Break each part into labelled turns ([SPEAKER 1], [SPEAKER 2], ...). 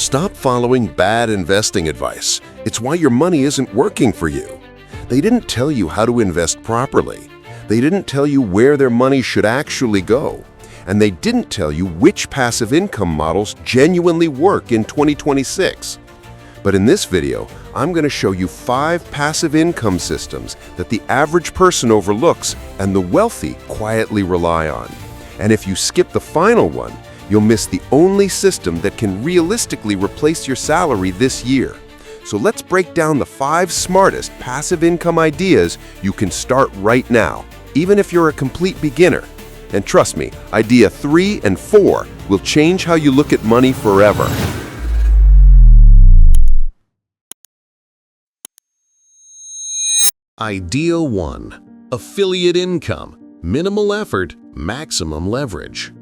[SPEAKER 1] Stop following bad investing advice. It's why your money isn't working for you. They didn't tell you how to invest properly. They didn't tell you where their money should actually go. And they didn't tell you which passive income models genuinely work in 2026. But in this video, I'm going to show you 5 passive income systems that the average person overlooks and the wealthy quietly rely on. And if you skip the final one, you'll miss the only system that can realistically replace your salary this year. So let's break down the 5 smartest passive income ideas you can start right now, even if you're a complete beginner. And trust me, idea 3 and 4 will change how you look at money forever.
[SPEAKER 2] Idea 1. Affiliate income. Minimal effort, maximum leverage.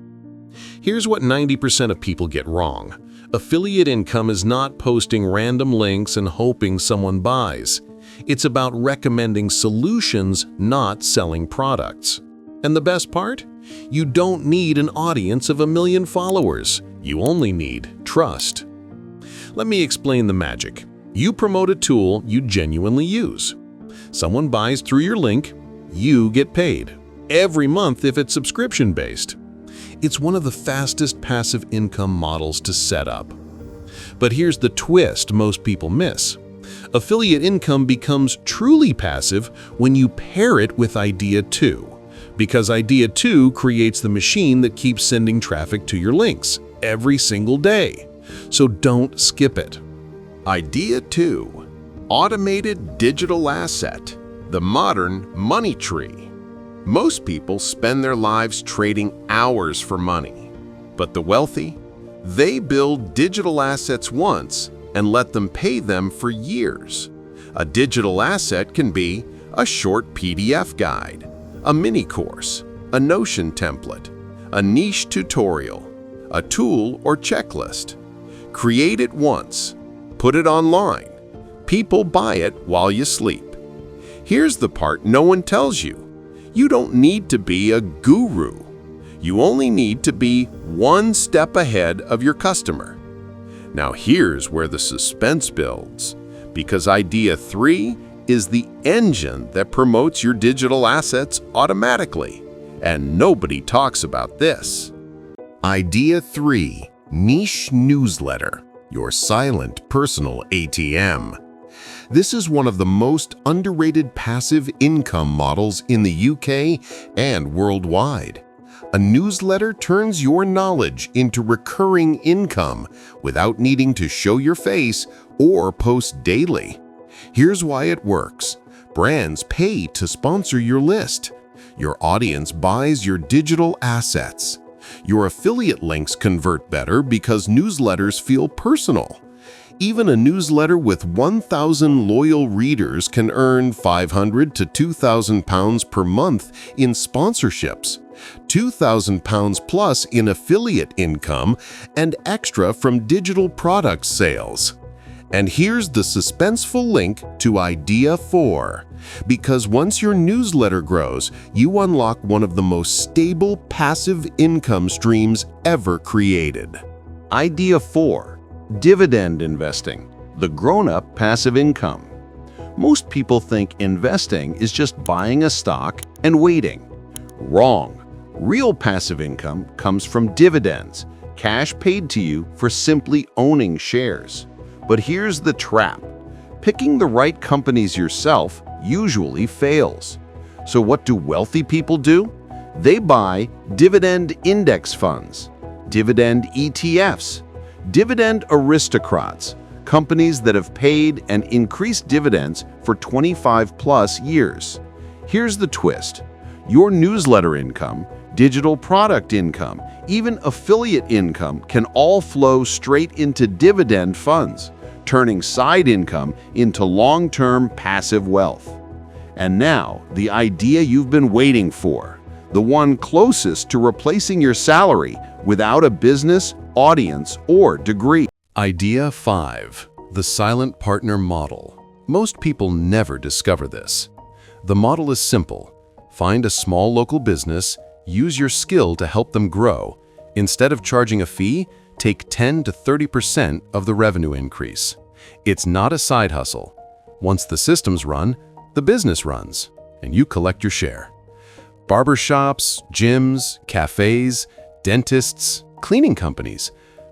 [SPEAKER 2] Here's what 90% of people get wrong. Affiliate income is not posting random links and hoping someone buys. It's about recommending solutions, not selling products. And the best part? You don't need an audience of 1 million followers. You only need trust. Let me explain the magic. You promote a tool you genuinely use. Someone buys through your link, you get paid. Every month if it's subscription-based. It's one of the fastest passive income models to set up. But here's the twist most people miss. Affiliate income becomes truly passive when you pair it with Idea 2. Because Idea 2 creates the machine that keeps sending traffic to your links every single day. So don't skip it.
[SPEAKER 3] Idea 2. Automated digital asset, the modern money tree. Most people spend their lives trading hours for money. But the wealthy? They build digital assets once and let them pay them for years. A digital asset can be a short PDF guide, a mini course, a Notion template, a niche tutorial, a tool or checklist. Create it once, put it online. People buy it while you sleep. Here's the part no one tells you. You don't need to be a guru. You only need to be one step ahead of your customer. Now here's where the suspense builds, because Idea 3 is the engine that promotes your digital assets automatically, and nobody talks about this.
[SPEAKER 1] Idea 3. Niche newsletter, your silent personal ATM. This is one of the most underrated passive income models in the UK and worldwide. A newsletter turns your knowledge into recurring income without needing to show your face or post daily. Here's why it works. Brands pay to sponsor your list. Your audience buys your digital assets. Your affiliate links convert better because newsletters feel personal. Even a newsletter with 1,000 loyal readers can earn £500 to £2,000 per month in sponsorships, £2,000 plus in affiliate income, and extra from digital product sales. And here's the suspenseful link to Idea 4. Because once your newsletter grows, you unlock one of the most stable passive income streams ever created.
[SPEAKER 4] Idea 4. Dividend investing, the grown-up passive income. Most people think investing is just buying a stock and waiting. Wrong. Real passive income comes from dividends, cash paid to you for simply owning shares. But here's the trap. Picking the right companies yourself usually fails. So what do wealthy people do? They buy dividend index funds, dividend ETFs, dividend aristocrats, companies that have paid and increased dividends for 25+ years. Here's the twist. Your newsletter income, digital product income, even affiliate income can all flow straight into dividend funds, turning side income into long-term passive wealth. And now, the idea you've been waiting for, the one closest to replacing your salary without a business, audience, or degree.
[SPEAKER 2] Idea 5. The silent partner model. Most people never discover this. The model is simple. Find a small local business, use your skill to help them grow. Instead of charging a fee, take 10 to 30% of the revenue increase. It's not a side hustle. Once the systems run, the business runs, and you collect your share. Barbershops, gyms, cafes, dentists, cleaning companies.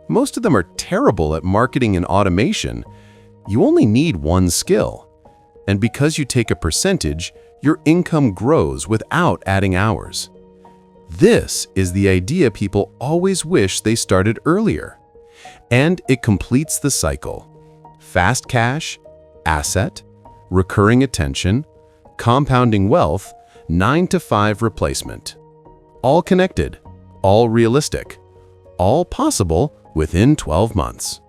[SPEAKER 2] Most of them are terrible at marketing and automation. You only need one skill. And because you take a percentage, your income grows without adding hours. This is the idea people always wish they started earlier. And it completes the cycle. Fast cash, asset, recurring attention, compounding wealth, 9-to-5 replacement. All connected, all realistic, all possible within 12 months.